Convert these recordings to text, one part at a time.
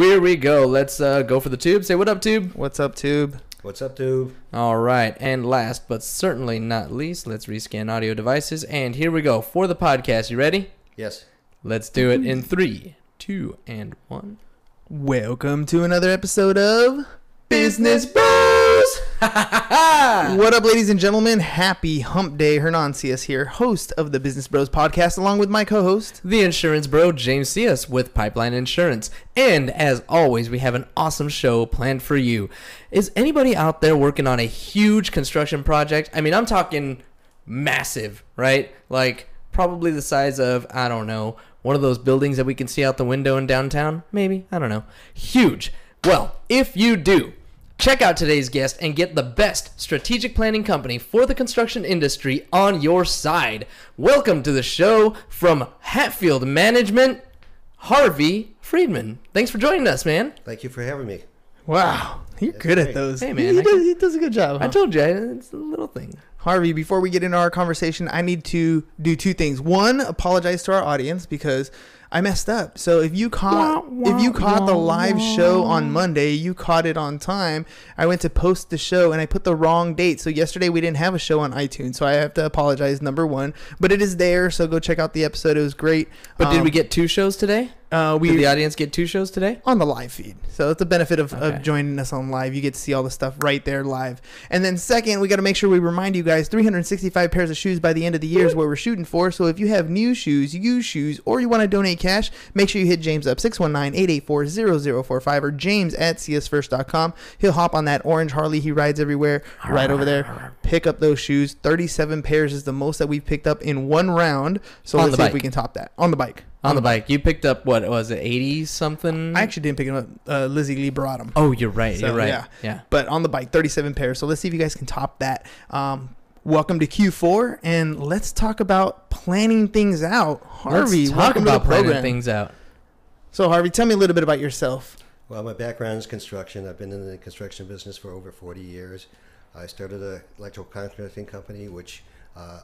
Here we go. Let's go for the tube. Say what up, tube. What's up, tube? What's up, tube? All right. And last but certainly not least, let's rescan audio devices. And here we go for the podcast. You ready? Yes. Let's do it in 3, 2, and 1. Welcome to another episode of Business Bros. What up, ladies and gentlemen? Happy Hump Day. Hernan Cias here, host of the Business Bros podcast, along with my co-host, the insurance bro, James Cias with Pipeline Insurance. And as always, we have an awesome show planned for you. Is anybody out there working on a huge construction project? I mean, I'm talking massive, right? Like probably the size of, I don't know, one of those buildings that we can see out the window in downtown? Maybe. I don't know. Huge. Well, if you do, check out today's guest and get the best strategic planning company for the construction industry on your side. Welcome to the show from Hatfield Management, Harvey Friedman. Thanks for joining us, man. Thank you for having me. wow, you're good at those. Hey, man, He does a good job. I told you, it's a little thing. Harvey, before we get into our conversation, I need to do two things. One, apologize to our audience because I messed up. So if you caught the live show on Monday, you caught it on time. I went to post the show and I put the wrong date. So yesterday we didn't have a show on iTunes. So I have to apologize, number one. But it is there, so go check out the episode. It was great. But did we get 2 shows today? Did the audience get 2 shows today? On the live feed. So it's the benefit of joining us on live. You get to see all the stuff right there live. And then second, we got to make sure we remind you guys 365 pairs of shoes by the end of the year is what we're shooting for. So if you have new shoes, used shoes, or you want to donate cash, make sure you hit James up 619-884-0045 or James at csfirst.com. He'll hop on that orange Harley he rides everywhere right over there. Pick up those shoes. 37 pairs is the most that we've picked up in one round. So let's see if we can top that. On the bike. On the bike. You picked up, what was it, 80-something? I actually didn't pick it up. Lizzie Lee brought them. Oh, you're right. So, you're right. Yeah. But on the bike, 37 pairs. So let's see if you guys can top that. Welcome to Q4, and let's talk about planning things out. Harvey, welcome to the program. Planning things out. So, Harvey, tell me a little bit about yourself. Well, my background is construction. I've been in the construction business for over 40 years. I started an electrical contracting company, which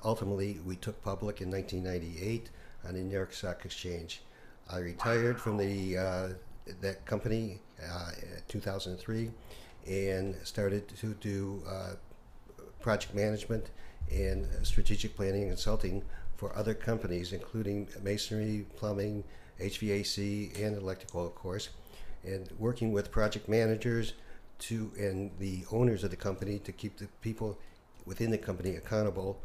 ultimately we took public in 1998 on the New York Stock Exchange. I retired from that company in 2003 and started to do project management and strategic planning and consulting for other companies, including masonry, plumbing, HVAC, and electrical, of course, and working with project managers and the owners of the company to keep the people within the company accountable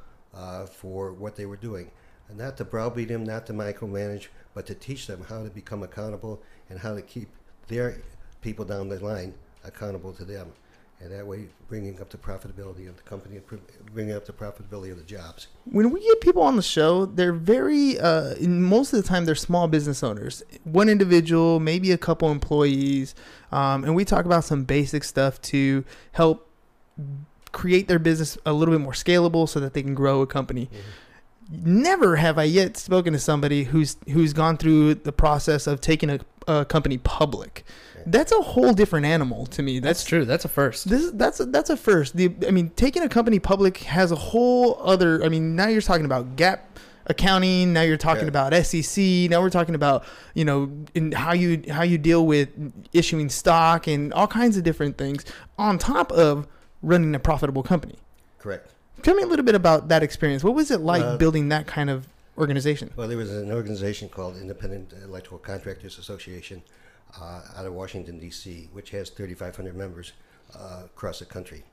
for what they were doing. And not to browbeat them, not to micromanage, but to teach them how to become accountable and how to keep their people down the line accountable to them. And that way, bringing up the profitability of the company, bringing up the profitability of the jobs. When we get people on the show, they're very, most of the time, they're small business owners. One individual, maybe a couple employees. And we talk about some basic stuff to help create their business a little bit more scalable so that they can grow a company. Mm-hmm. Never have I yet spoken to somebody who's gone through the process of taking a company public. That's a whole different animal to me. That's true. That's a first. That's a first. Taking a company public has a whole other. Now you're talking about GAAP accounting. Now you're talking about SEC. Now we're talking about in how you deal with issuing stock and all kinds of different things on top of running a profitable company. Correct. Tell me a little bit about that experience. What was it like building that kind of organization? Well, there was an organization called Independent Electrical Contractors Association out of Washington, D.C., which has 3,500 members across the country.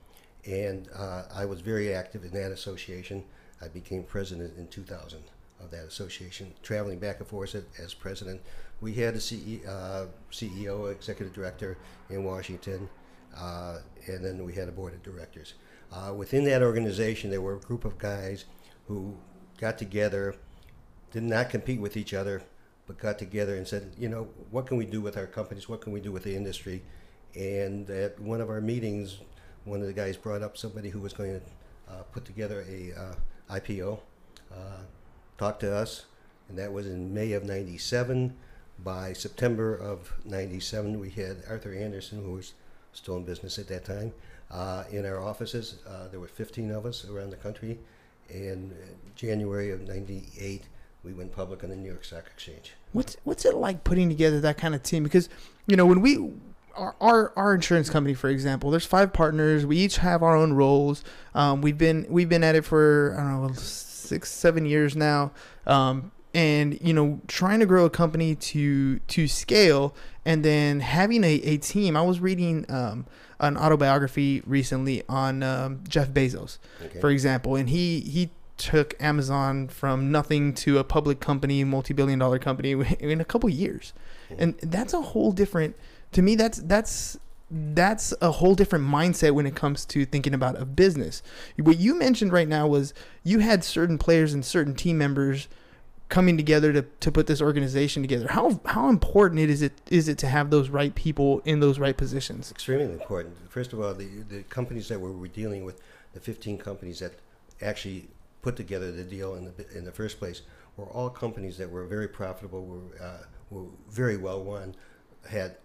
And I was very active in that association. I became president in 2000 of that association, traveling back and forth as president. We had a CEO, executive director in Washington, and then we had a board of directors. Within that organization, there were a group of guys who got together, did not compete with each other, but got together and said, what can we do with our companies? What can we do with the industry? And at one of our meetings, one of the guys brought up somebody who was going to put together a IPO, talked to us, and that was in May of 97. By September of 97, we had Arthur Anderson, who was still in business at that time, in our offices. There were 15 of us around the country. In January of 98, we went public on the New York Stock Exchange. What's it like putting together that kind of team? Because, when our insurance company, for example, there's 5 partners. We each have our own roles. We've been at it for, I don't know, 6-7 years now. And trying to grow a company to scale, and then having a team. I was reading an autobiography recently on Jeff Bezos, for example, and he took Amazon from nothing to a public company, multi-billion-dollar company in a couple years. And that's a whole different, to me, that's a whole different mindset when it comes to thinking about a business. What you mentioned right now was you had certain players and certain team members coming together to put this organization together. How important is it to have those right people in those right positions? Extremely important. First of all, the companies that we're dealing with, the 15 companies that actually put together the deal in the first place, were all companies that were very profitable, were very well run, had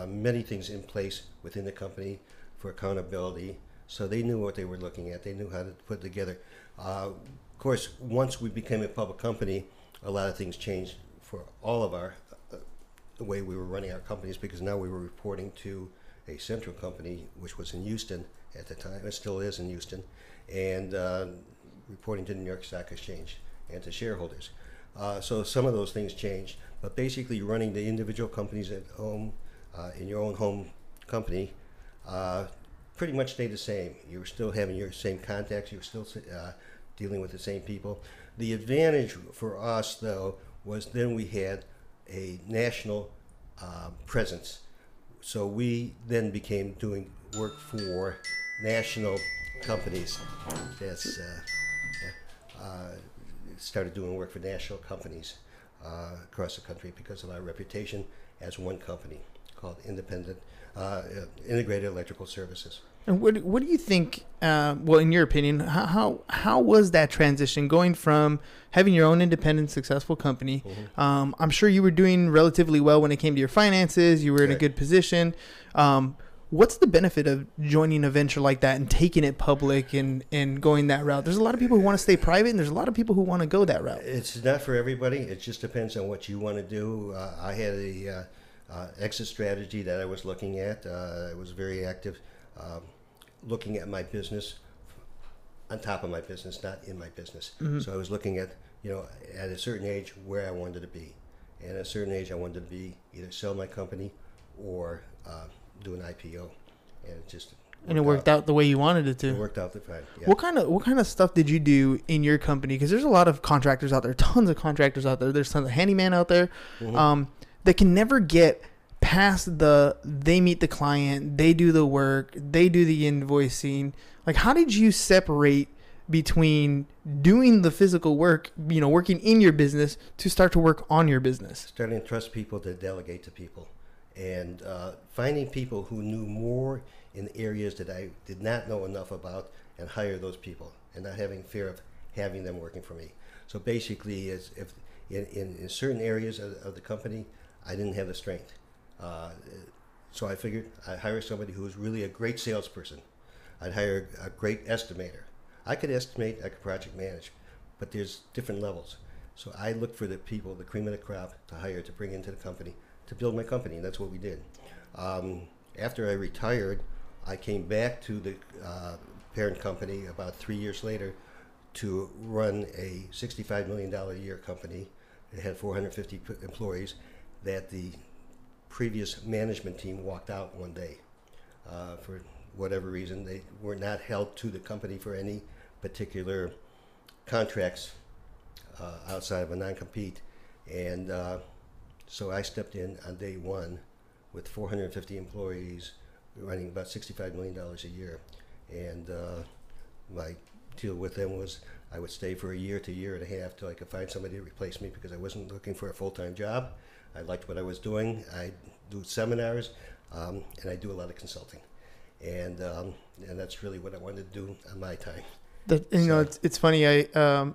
many things in place within the company for accountability. So they knew what they were looking at. They knew how to put it together. Of course, once we became a public company, a lot of things changed for all of the way we were running our companies, because now we were reporting to a central company, which was in Houston at the time. It still is in Houston, and reporting to the New York Stock Exchange and to shareholders. So some of those things changed, but basically running the individual companies at home, in your own home company, pretty much stayed the same. You were still having your same contacts. You were still dealing with the same people. The advantage for us, though, was then we had a national presence. So we then became doing work for national companies. That's started doing work for national companies across the country because of our reputation as one company called Integrated Electrical Services. And what do you think, in your opinion, how was that transition going from having your own independent, successful company? Mm-hmm. I'm sure you were doing relatively well when it came to your finances. You were in a good position. What's the benefit of joining a venture like that and taking it public and going that route? There's a lot of people who want to stay private, and there's a lot of people who want to go that route. It's not for everybody. It just depends on what you want to do. I had a exit strategy that I was looking at. I was very active looking at my business on top of my business, not in my business. Mm-hmm. So I was looking at, at a certain age where I wanted to be. And at a certain age, I wanted to be either sell my company or do an IPO, and it worked out the way you wanted it to. It worked out the fine. Yeah. What kind of stuff did you do in your company? Because there's a lot of contractors out there, tons of contractors out there. There's tons of handyman out there, mm-hmm. That can never get past they meet the client, they do the work, they do the invoicing. Like, how did you separate between doing the physical work, working in your business, to start to work on your business? Starting to trust people to delegate to people. And finding people who knew more in areas that I did not know enough about, and hire those people, and not having fear of having them working for me. So basically, if in certain areas of the company, I didn't have the strength. So I figured I'd hire somebody who was really a great salesperson. I'd hire a great estimator. I could estimate, I could project manage, but there's different levels. So I looked for the people, the cream of the crop, to hire to bring into the company, to build my company, and that's what we did. After I retired, I came back to the parent company about 3 years later to run a $65 million a year company. It had 450 employees that the previous management team walked out one day for whatever reason. They were not held to the company for any particular contracts outside of a non-compete. And so I stepped in on day one with 450 employees, running about $65 million a year. And my deal with them was I would stay for a year to a year and a half till I could find somebody to replace me, because I wasn't looking for a full-time job. I liked what I was doing. I do seminars, and I do a lot of consulting. And that's really what I wanted to do on my time. It's funny.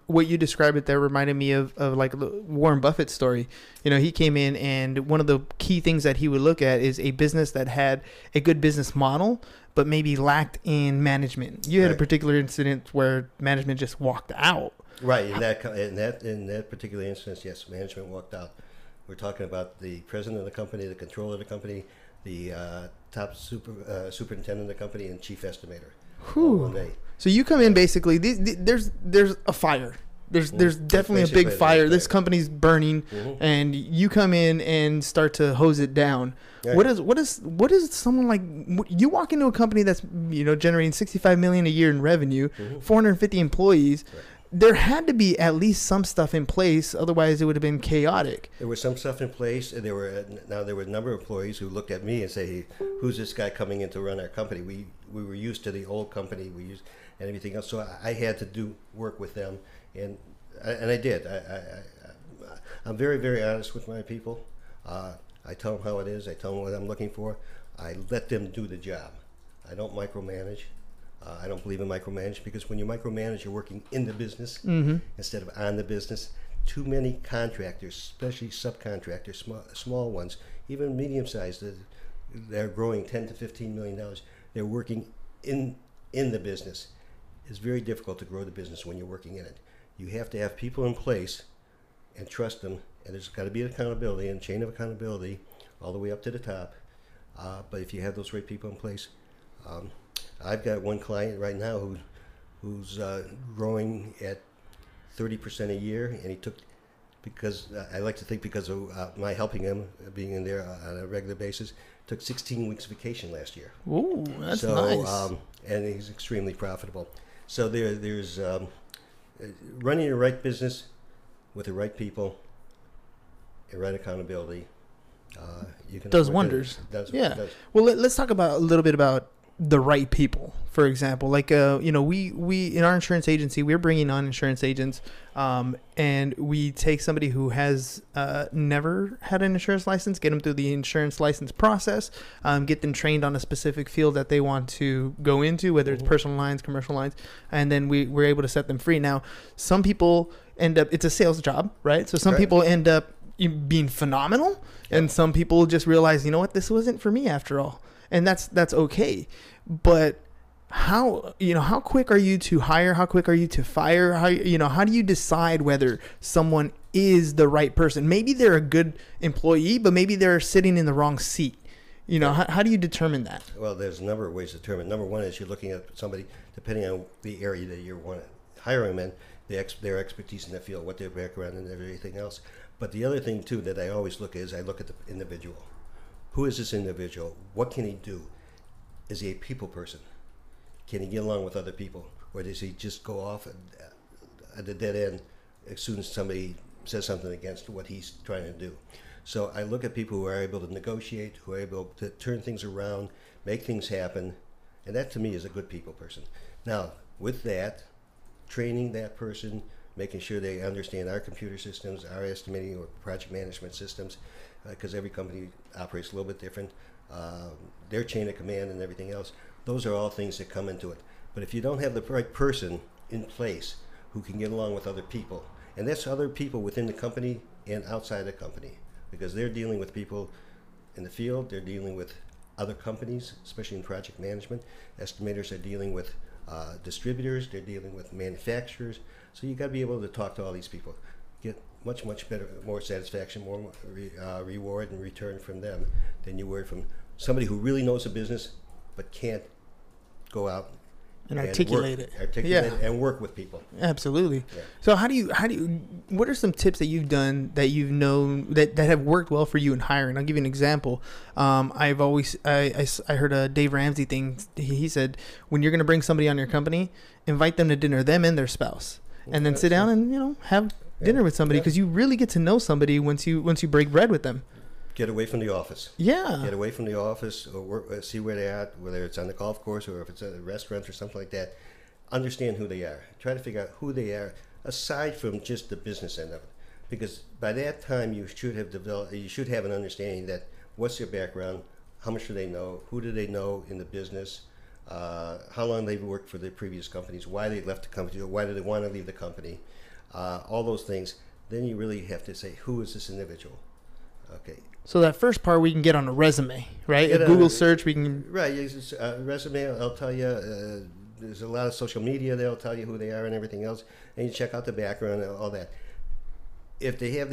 What you described it there reminded me of like Warren Buffett's story. He came in, and one of the key things that he would look at is a business that had a good business model, but maybe lacked in management. You had a particular incident where management just walked out. Right. In that particular instance, yes, management walked out. We're talking about the president of the company, the controller of the company, the top superintendent of the company, and chief estimator. All one day. So you come in basically. There's a fire. There's definitely a big fire. This company's burning, and you come in and start to hose it down. Right. What is someone like you walk into a company that's generating $65 million a year in revenue, 450 employees. Right. There had to be at least some stuff in place, otherwise it would have been chaotic. There was some stuff in place, and there were a number of employees who looked at me and say, "Hey, who's this guy coming in to run our company?" We were used to the old company, and everything else, so I had to do work with them, and I did. I'm very, very honest with my people. I tell them how it is. I tell them what I'm looking for. I let them do the job. I don't micromanage. I don't believe in micromanage, because when you micromanage, you're working in the business instead of on the business. Too many contractors, especially subcontractors, small ones, even medium-sized, they're growing $10 to $15 million. They're working in the business. It's very difficult to grow the business when you're working in it. You have to have people in place and trust them, and there's got to be accountability and chain of accountability all the way up to the top. But if you have those right people in place, I've got one client right now who's growing at 30% a year, and he took, because I like to think because of my helping him, being in there on a regular basis, took 16 weeks vacation last year. Ooh, that's nice. And he's extremely profitable. So there's running the right business with the right people and right accountability. You can does wonders. Does. Well, let's talk about a little bit about the right people. For example, like we in our insurance agency, we're bringing on insurance agents, and we take somebody who has never had an insurance license, get them through the insurance license process, get them trained on a specific field that they want to go into, whether it's personal lines, commercial lines, and then we're able to set them free. Now, some people end up, it's a sales job, right? So some people end up being phenomenal, and some people just realize, this wasn't for me after all, and that's okay. But how quick are you to hire? How quick are you to fire? How do you decide whether someone is the right person? Maybe they're a good employee, but maybe they're sitting in the wrong seat. How do you determine that? Well, there's a number of ways to determine. Number one is you're looking at somebody, depending on the area that you want to hire them in, their expertise in the field, what their background and everything else. But the other thing, too, that I always look at is I look at the individual. Who is this individual? What can he do? Is he a people person? Can he get along with other people? Or does he just go off at the dead end as soon as somebody says something against what he's trying to do? So I look at people who are able to negotiate, who are able to turn things around, make things happen, and that to me is a good people person. Now, with that, training that person, making sure they understand our computer systems, our estimating or project management systems, because every company operates a little bit different, their chain of command and everything else. Those are all things that come into it. But if you don't have the right person in place who can get along with other people, and that's other people within the company and outside the company, because they're dealing with people in the field, they're dealing with other companies, especially in project management. Estimators are dealing with distributors, they're dealing with manufacturers. So you got to be able to talk to all these people, get much, much better, more satisfaction, more reward and return from them than you would from somebody who really knows the business but can't go out and articulate it and work with people. Absolutely. Yeah. So how do you what are some tips that you've done that you've known that have worked well for you in hiring? I'll give you an example. I heard a Dave Ramsey thing. He said, when you're going to bring somebody on your company, invite them to dinner, them and their spouse, and then sit down and have dinner with somebody, because you really get to know somebody once you break bread with them. Get away from the office. Yeah. Get away from the office, or see where they're at, whether it's on the golf course or if it's at a restaurant or something like that. Understand who they are. Try to figure out who they are, aside from just the business end of it. Because by that time, you should have an understanding that what's their background, how much do they know, who do they know in the business, how long they've worked for their previous companies, why they left the company, or why do they want to leave the company, all those things. Then you really have to say, who is this individual? Okay. So that first part we can get on a resume, right? A Google search, we can... Right. Resume, I'll tell you, there's a lot of social media that'll tell you who they are and everything else, and you check out the background and all that. If they have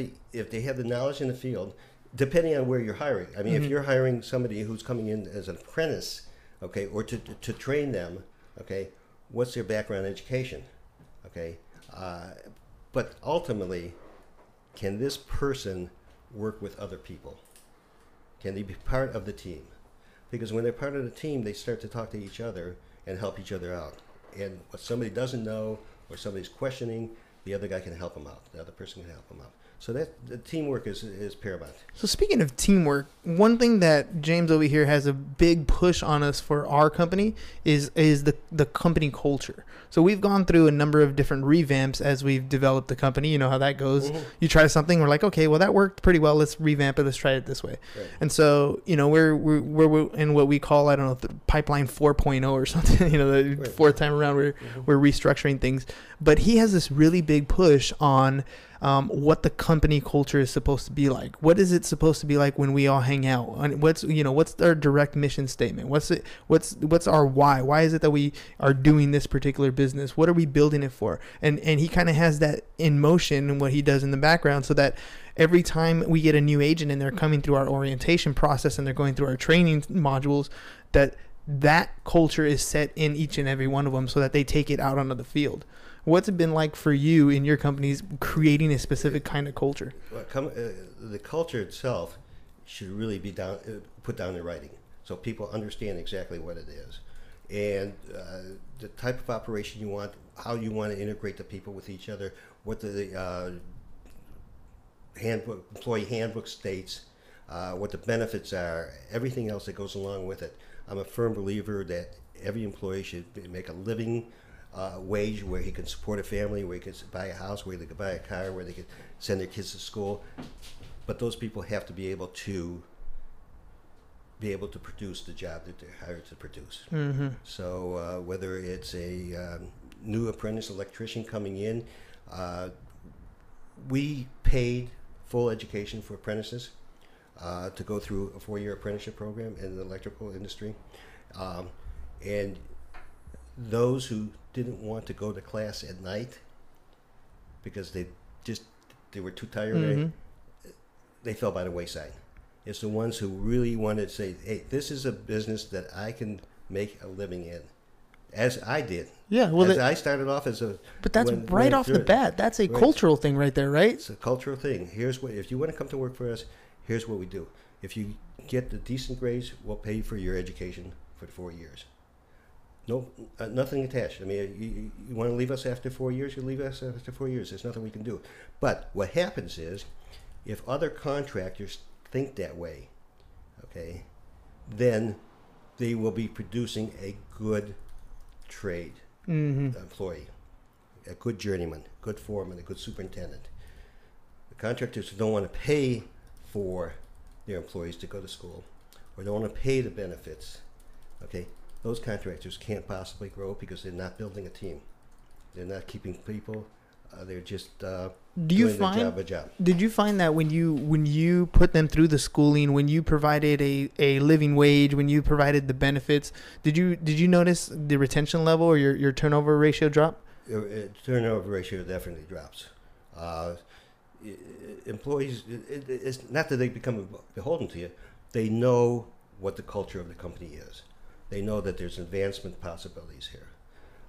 the knowledge in the field, depending on where you're hiring. I mean, if you're hiring somebody who's coming in as an apprentice, okay, or to train them, okay, what's their background education, okay? But ultimately, can this person work with other people? Can they be part of the team? Because when they're part of the team, they start to talk to each other and help each other out. And what somebody doesn't know or somebody's questioning, the other guy can help them out. The other person can help them out. So that the teamwork is paramount. So speaking of teamwork, one thing that James over here has a big push on us for our company is the company culture. So we've gone through a number of different revamps as we've developed the company. You know how that goes. Mm-hmm. You try something, we're like, okay, well that worked pretty well. Let's revamp it. Let's try it this way. Right. And so we're in what we call, I don't know, the pipeline 4.0 or something. The fourth time around we're restructuring things. But he has this really big push on what the company culture is supposed to be like. What is it supposed to be like when we all hang out? What's our direct mission statement? What's our why? Why is it that we are doing this particular business? What are we building it for? And he kind of has that in motion in what he does in the background, so that every time we get a new agent and they're coming through our orientation process and they're going through our training modules, that culture is set in each and every one of them so that they take it out onto the field. What's it been like for you in your companies creating a specific kind of culture? The culture itself should really be put down in writing so people understand exactly what it is. And the type of operation you want, how you want to integrate the people with each other, what the employee handbook states, what the benefits are, everything else that goes along with it. I'm a firm believer that every employee should make a living wage where he can support a family, where he can buy a house, where they can buy a car, where they can send their kids to school. But those people have to be able to produce the job that they're hired to produce. Mm-hmm. So whether it's a new apprentice electrician coming in, we paid full education for apprentices to go through a 4-year apprenticeship program in the electrical industry. And those who didn't want to go to class at night because they were too tired, mm-hmm. They fell by the wayside. It's the ones who really wanted to say, hey, this is a business that I can make a living in, as I did. Yeah, well, I started off as a... But that's right off the bat. That's a cultural thing right there, right? It's a cultural thing. If you want to come to work for us, here's what we do. If you get the decent grades, we'll pay you for your education for 4 years. No, nothing attached. I mean, you want to leave us after 4 years, you leave us after 4 years. There's nothing we can do. But what happens is, if other contractors think that way, okay, then they will be producing a good trade mm-hmm. employee, a good journeyman, good foreman, a good superintendent. The contractors don't want to pay for their employees to go to school, or don't want to pay the benefits, okay? Those contractors can't possibly grow because they're not building a team. They're not keeping people. They're just doing the job. Did you find that when you put them through the schooling, when you provided a living wage, when you provided the benefits, did you notice the retention level or your turnover ratio drop? Turnover ratio definitely drops. Employees, it's not that they become beholden to you. They know what the culture of the company is. They know that there's advancement possibilities here.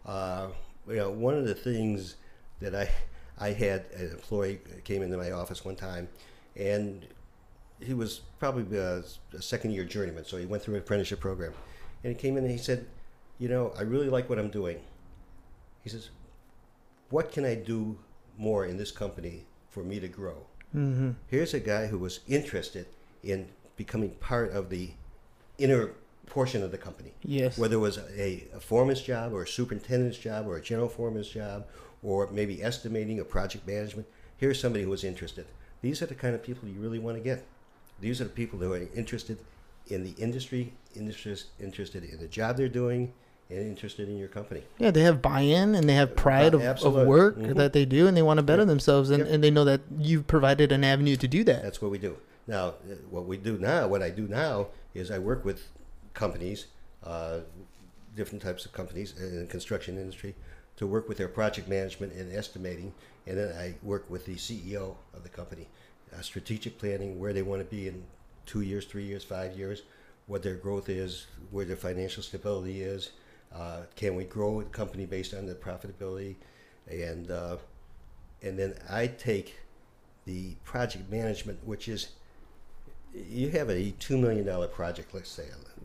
One of the things that I had an employee came into my office one time, and he was probably a second-year journeyman, so he went through an apprenticeship program. And he came in and he said, I really like what I'm doing. He says, what can I do more in this company for me to grow? Mm-hmm. Here's a guy who was interested in becoming part of the inner portion of the company. Yes. Whether it was a foreman's job or a superintendent's job or a general foreman's job or maybe estimating or project management. Here's somebody who was interested. These are the kind of people you really want to get. These are the people who are interested in the industry, interested in the job they're doing, and interested in your company. Yeah, they have buy-in and they have pride of work mm-hmm. that they do, and they want to better themselves, and they know that you've provided an avenue to do that. That's what we do. Now, what I do now is I work with companies different types of companies in the construction industry to work with their project management and estimating, and then I work with the CEO of the company, strategic planning, where they want to be in 2 years, 3 years, 5 years, what their growth is, where their financial stability is, can we grow the company based on the profitability, and then I take the project management, which is, you have a $2 million project, let's say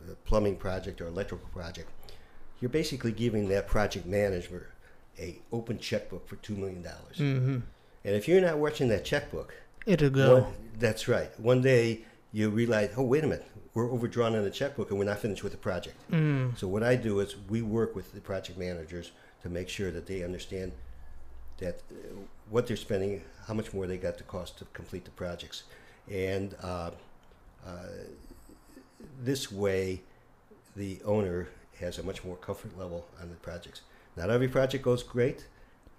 a plumbing project or electrical project, you're basically giving that project manager a open checkbook for $2 million. Mm-hmm. And if you're not watching that checkbook, it'll go. That's right. One day you realize, oh, wait a minute, we're overdrawn on the checkbook and we're not finished with the project. So what I do is we work with the project managers to make sure that they understand that what they're spending, how much more they got to cost to complete the projects. And this way, the owner has a much more comfort level on the projects. Not every project goes great.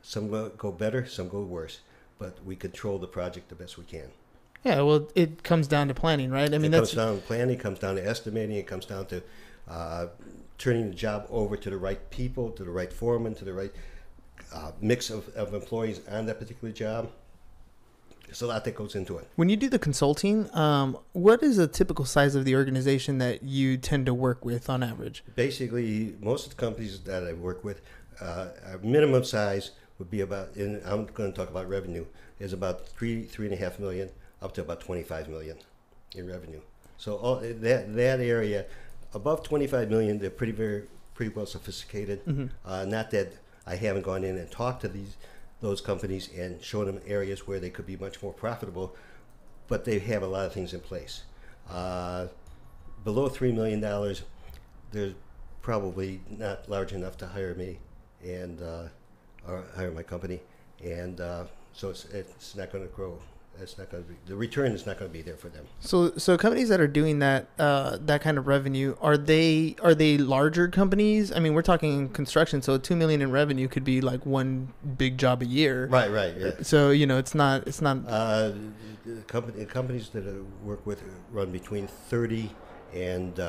Some go better, some go worse. But we control the project the best we can. Yeah, well, it comes down to planning, right? I mean, it comes down to planning, it comes down to estimating, it comes down to turning the job over to the right people, to the right foreman, to the right mix of employees on that particular job. There's a lot that goes into it. When you do the consulting, what is a typical size of the organization that you tend to work with on average? Basically, most of the companies that I work with, our minimum size would be about, and I'm going to talk about revenue, is about $3.5 million up to about $25 million in revenue. So all that area, above $25 million, they're pretty well sophisticated. Mm-hmm. Not that I haven't gone in and talked to those companies and shown them areas where they could be much more profitable, but they have a lot of things in place. Below $3 million, they're probably not large enough to hire me and or hire my company, and so it's not going to grow. It's not going to be, the return is not going to be there for them. So companies that are doing that that kind of revenue, are they larger companies? I mean, we're talking construction, so $2 million in revenue could be like one big job a year. Right, yeah. So it's not. Companies that I work with run between 30 and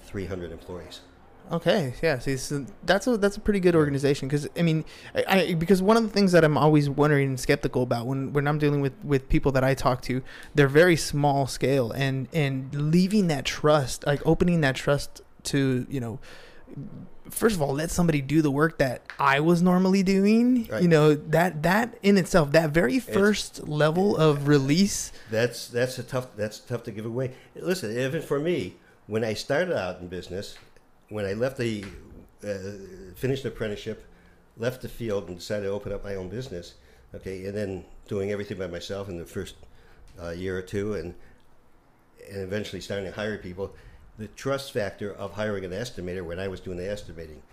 300 employees. Okay, yeah. See, so that's a pretty good organization, because I mean, because one of the things that I'm always wondering and skeptical about when I'm dealing with people that I talk to, they're very small scale, and leaving that trust, like opening that trust to, first of all, let somebody do the work that I was normally doing. Right. That in itself, that very first level of release. That's tough to give away. Listen, even for me, when I started out in business, when I left finished the apprenticeship, left the field and decided to open up my own business, okay, and then doing everything by myself in the first year or two, and eventually starting to hire people, the trust factor of hiring an estimator when I was doing the estimating,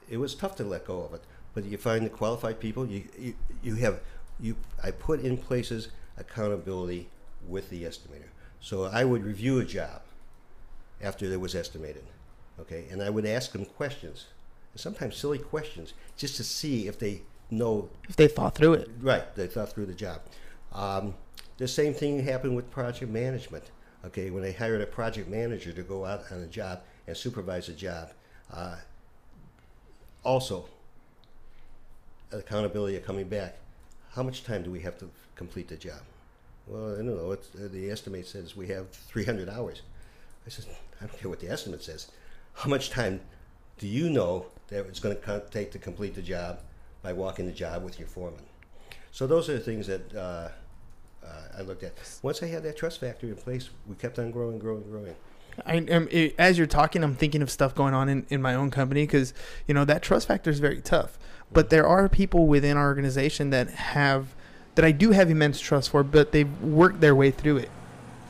it was tough to let go of it. But you find the qualified people, I put in places accountability with the estimator. So I would review a job after it was estimated. Okay, and I would ask them questions, sometimes silly questions, just to see if they know. If they thought through it. Right, they thought through the job. The same thing happened with project management. Okay, when I hired a project manager to go out on a job and supervise a job, also accountability of coming back. How much time do we have to complete the job? Well, I don't know. The estimate says we have 300 hours. I said, I don't care what the estimate says. How much time do you know that it's going to take to complete the job by walking the job with your foreman? So those are the things that I looked at. Once I had that trust factor in place, we kept on growing. As you're talking, I'm thinking of stuff going on in my own company, because that trust factor is very tough. But there are people within our organization that I do have immense trust for, but they've worked their way through it.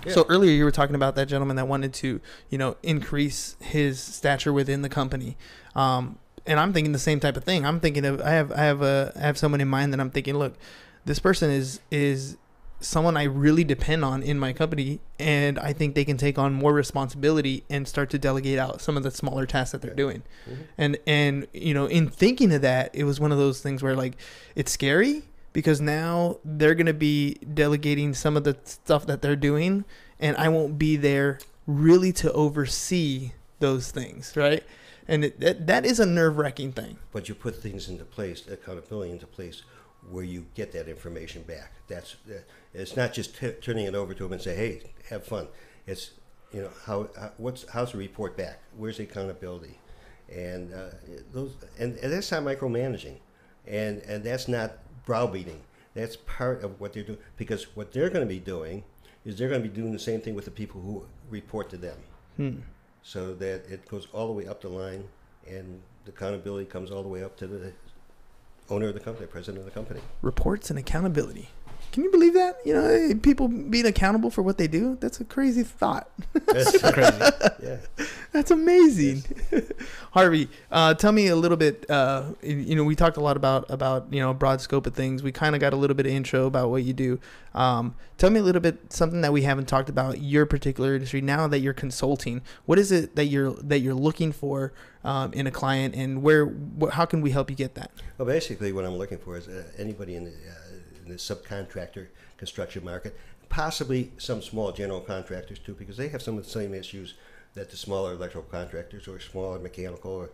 Yeah. So earlier you were talking about that gentleman that wanted to, increase his stature within the company. And I'm thinking the same type of thing. I'm thinking of, I have someone in mind that I'm thinking, look, this person is someone I really depend on in my company, and I think they can take on more responsibility and start to delegate out some of the smaller tasks that they're doing. Mm-hmm. And in thinking of that, it was one of those things where, like, it's scary, because now they're going to be delegating some of the stuff that they're doing, and I won't be there really to oversee those things, right? And that is a nerve-wracking thing. But you put things into place, accountability into place, where you get that information back. It's not just turning it over to them and say, "Hey, have fun." It's how's the report back? Where's the accountability? And and that's not micromanaging, and that's not browbeating. That's part of what they're doing, because what they're going to be doing is they're going to be doing the same thing with the people who report to them. So that it goes all the way up the line, and the accountability comes all the way up to the owner of the company, president of the company. Reports and accountability. Can you believe that? People being accountable for what they do? That's a crazy thought. That's crazy. Yeah. That's amazing. Yes. Harvey, tell me a little bit, we talked a lot about broad scope of things. We kind of got a little bit of intro about what you do. Tell me a little bit, something that we haven't talked about, your particular industry. Now that you're consulting, what is it that you're looking for in a client, and how can we help you get that? Well, basically what I'm looking for is anybody in the subcontractor construction market, possibly some small general contractors too, because they have some of the same issues that the smaller electrical contractors or smaller mechanical or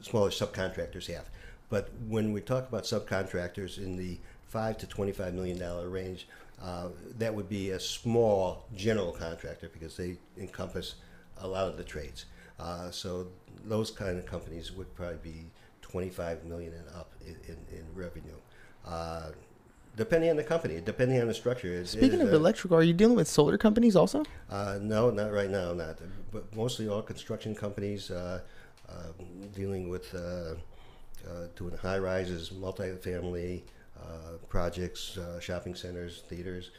smaller subcontractors have. But when we talk about subcontractors in the $5 to $25 million range, that would be a small general contractor, because they encompass a lot of the trades. So those kind of companies would probably be 25 million and up in revenue. Depending on the company, depending on the structure. Speaking of electrical, are you dealing with solar companies also? No, not right now, not. But mostly all construction companies dealing with doing high rises, multifamily projects, shopping centers, theaters,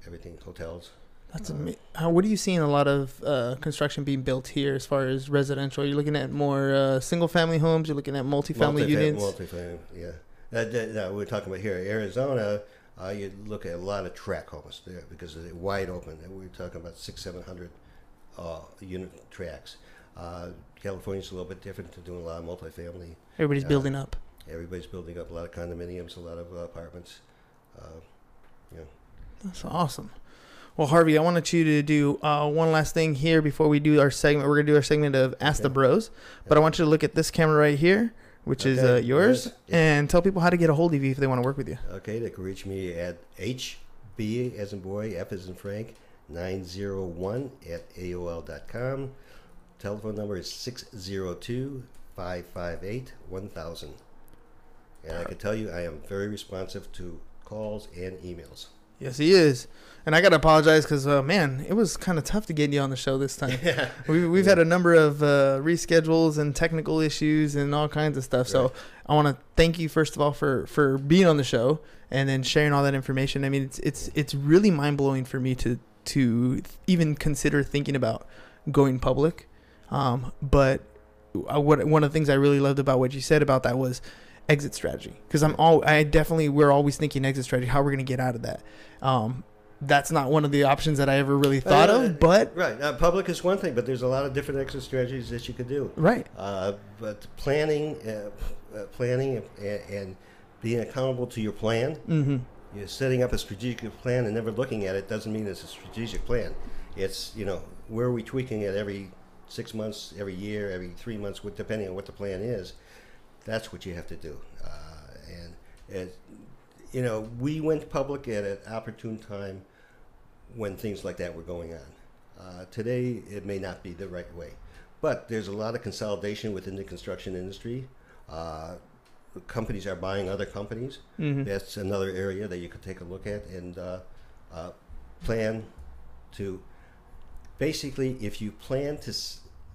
everything, hotels. That's amazing. What are you seeing a lot of construction being built here as far as residential? You're looking at more single-family homes. You're looking at multifamily units. Multifamily, yeah. We're talking about here, Arizona. You look at a lot of tract homes there because they're wide open. And we're talking about 600-700 unit tracts. California's a little bit different. They're doing a lot of multifamily. Everybody's building up. Everybody's building up a lot of condominiums, a lot of apartments. That's awesome. Well, Harvey, I wanted you to do one last thing here before we do our segment. We're going to do our segment of Ask the Bros. But I want you to look at this camera right here, which is yours, and tell people how to get a hold of you if they want to work with you. Okay, they can reach me at HB as in boy, F as in Frank, 901 at AOL.com. Telephone number is 602-558-1000. And I can tell you I am very responsive to calls and emails. Yes, he is. And I got to apologize because, man, it was kind of tough to get you on the show this time. Yeah. We've had a number of reschedules and technical issues and all kinds of stuff. Right. So I want to thank you, first of all, for being on the show and then sharing all that information. I mean, it's really mind-blowing for me to even consider thinking about going public. But one of the things I really loved about what you said about that was exit strategy, because we're always thinking exit strategy, how we're going to get out of that. That's not one of the options that I ever really thought of, but right. Public is one thing, but there's a lot of different exit strategies that you could do. Right. But planning and being accountable to your plan. Mm-hmm. You're setting up a strategic plan and never looking at it doesn't mean it's a strategic plan. It's, where are we tweaking it every 6 months, every year, every 3 months, depending on what the plan is. That's what you have to do. We went public at an opportune time when things like that were going on. Today, it may not be the right way. But there's a lot of consolidation within the construction industry. Companies are buying other companies. Mm-hmm. That's another area that you could take a look at and plan to. Basically, if you plan to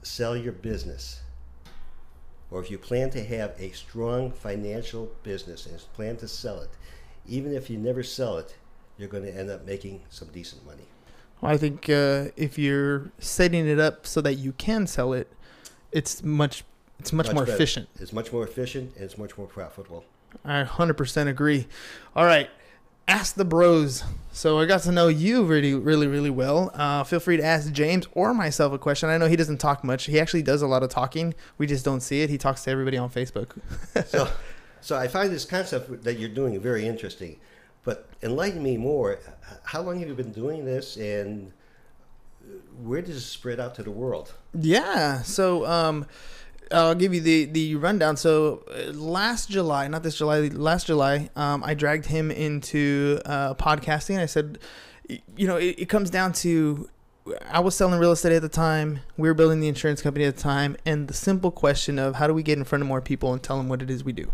sell your business, or if you plan to have a strong financial business and plan to sell it, even if you never sell it, you're going to end up making some decent money. Well, I think if you're setting it up so that you can sell it, it's much more efficient. It's much more efficient and it's much more profitable. I 100% agree. All right. Ask the Bros. So I got to know you really, really, really well. Feel free to ask James or myself a question. I know he doesn't talk much. He actually does a lot of talking. We just don't see it. He talks to everybody on Facebook. So I find this concept that you're doing very interesting. But enlighten me more. How long have you been doing this, and where does it spread out to the world? Yeah. So I'll give you the rundown. So last July, not this July, last July, I dragged him into podcasting. I said, it comes down to, I was selling real estate at the time. We were building the insurance company at the time. And the simple question of how do we get in front of more people and tell them what it is we do?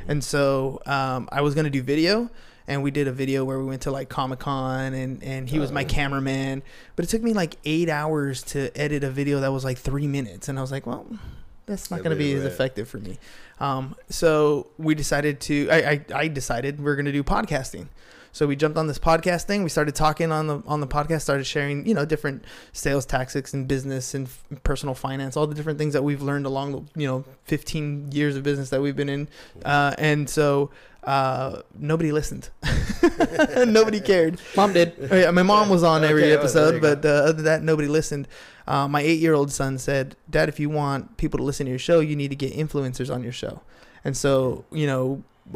And so I was going to do video. And we did a video where we went to like Comic-Con and he was my cameraman. But it took me like 8 hours to edit a video that was like 3 minutes. And I was like, well, that's not going to be as effective for me. So we decided I decided we're going to do podcasting. So we jumped on this podcast thing. We started talking on the podcast, started sharing, different sales tactics and business and personal finance, all the different things that we've learned along the, 15 years of business that we've been in. And so nobody listened. Nobody cared. Mom did. Yeah, my mom was on every episode, but other than that, nobody listened. My 8-year-old son said, Dad, if you want people to listen to your show, you need to get influencers on your show. And so,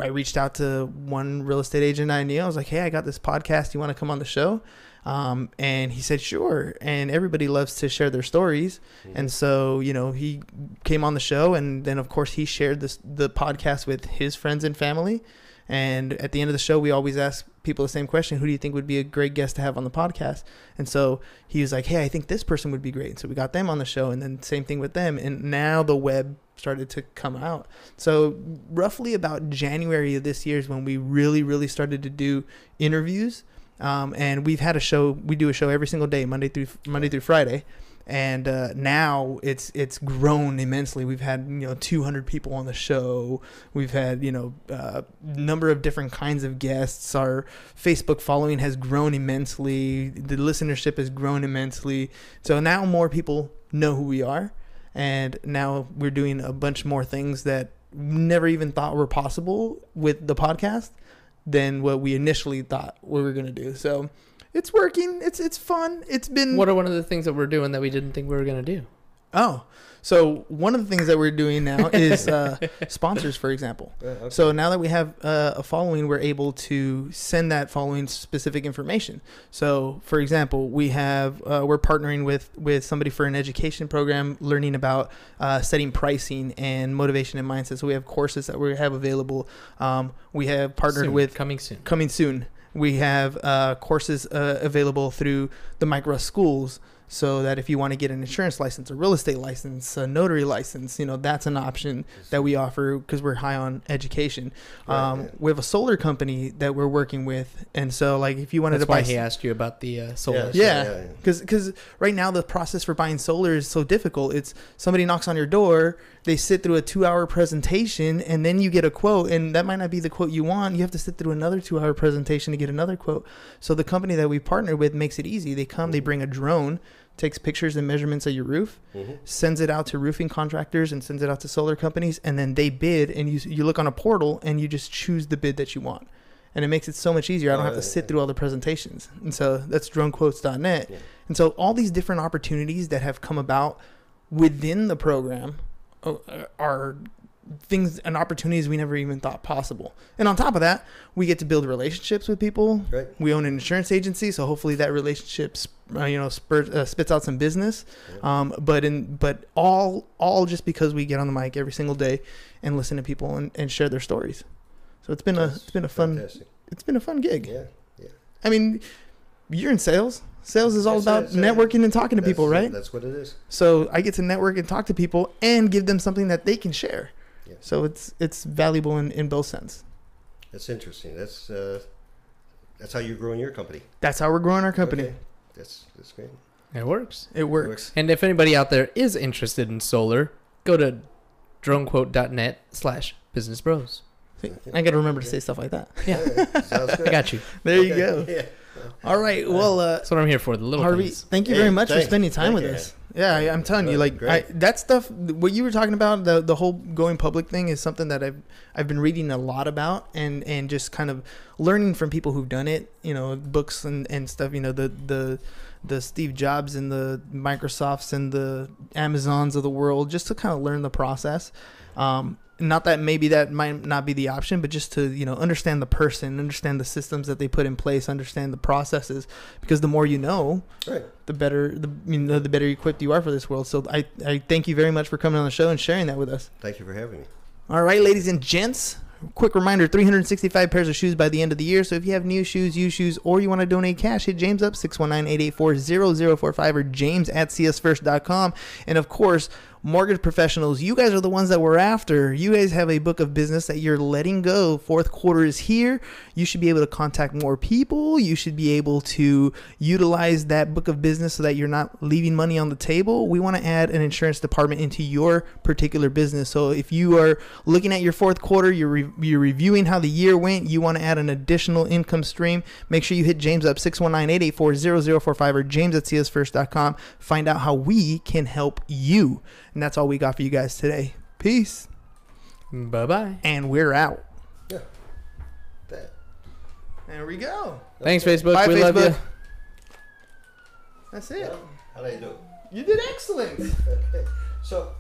I reached out to one real estate agent I knew. I was like, hey, I got this podcast. You want to come on the show? And he said, sure. And everybody loves to share their stories. Mm-hmm. And so, he came on the show. And then, of course, he shared the podcast with his friends and family. And at the end of the show, we always ask people the same question. Who do you think would be a great guest to have on the podcast? And so he was like, hey, I think this person would be great. So we got them on the show, and then same thing with them. And now the web started to come out. So roughly about January of this year is when we really, really started to do interviews. And we've had we do a show every single day, Monday through Friday. And now it's grown immensely. We've had 200 people on the show. We've had number of different kinds of guests. Our Facebook following has grown immensely. The listenership has grown immensely. So now more people know who we are, and now we're doing a bunch more things that never even thought were possible with the podcast than what we initially thought we were going to do. So it's working. It's fun. It's been... What are one of the things that we're doing that we didn't think we were going to do? Oh, so one of the things that we're doing now is sponsors, for example. Okay. So now that we have a following, we're able to send that following specific information. So, for example, we're partnering with somebody for an education program, learning about setting pricing and motivation and mindset. So we have courses that we have available. We have partnered with... Coming soon. We have courses available through the Micro Schools, so that if you want to get an insurance license, a real estate license, a notary license, that's an option that we offer because we're high on education. Right. We have a solar company that we're working with, and so like if you wanted to buy... That's why he asked you about the solar. Yeah, because right now the process for buying solar is so difficult. It's somebody knocks on your door, they sit through a 2-hour presentation, and then you get a quote, and that might not be the quote you want. You have to sit through another 2-hour presentation to get another quote. So the company that we partnered with makes it easy. They come, they bring a drone, takes pictures and measurements of your roof, sends it out to roofing contractors and sends it out to solar companies, and then they bid, and you look on a portal and you just choose the bid that you want. And it makes it so much easier. I don't have to sit through all the presentations. And so that's dronequotes.net. Yeah. And so all these different opportunities that have come about within the program are things and opportunities we never even thought possible. And on top of that, we get to build relationships with people. Right. We own an insurance agency, so hopefully that relationship spits out some business. Yeah. But all just because we get on the mic every single day and listen to people and share their stories. So it's been a fun gig. Yeah. Yeah. I mean, you're in sales. Sales is all about networking and talking to people, right? That's what it is. So I get to network and talk to people and give them something that they can share. Yeah. So it's valuable in both sense. That's interesting. That's how you're growing your company. That's how we're growing our company. Okay. That's great. It works. It works. And if anybody out there is interested in solar, go to dronequote.net/businessbros. I got to remember to say stuff like that. Yeah. Sounds good. I got you. There you go. Yeah. All right. Well, that's what I'm here for. The little Harvey, things. thank you very much for spending time with us. Yeah, I'm telling you, like that stuff. What you were talking about, the whole going public thing, is something that I've been reading a lot about, and just kind of learning from people who've done it. Books and stuff. The Steve Jobs and the Microsofts and the Amazons of the world, just to kind of learn the process. not that maybe that might not be the option, but just to, understand the person, understand the systems that they put in place, understand the processes, because the more you know, Right. the better the better equipped you are for this world. So I thank you very much for coming on the show and sharing that with us. Thank you for having me. All right, ladies and gents, quick reminder, 365 pairs of shoes by the end of the year. So if you have new shoes, used shoes, or you want to donate cash, hit James up, 619-884-0045, or james@csfirst.com. And of course, mortgage professionals, you guys are the ones that we're after. You guys have a book of business that you're letting go. Fourth quarter is here. You should be able to contact more people. You should be able to utilize that book of business so that you're not leaving money on the table. We want to add an insurance department into your particular business. So if you are looking at your fourth quarter, you're reviewing how the year went, you want to add an additional income stream, make sure you hit James up, 619-884-0045, or james@csfirst.com. Find out how we can help you. And that's all we got for you guys today. Peace. Bye-bye. And we're out. Yeah. That. There we go. Thanks, Facebook. Bye, we Facebook. love you. That's it. How did I do? You did excellent. Okay. So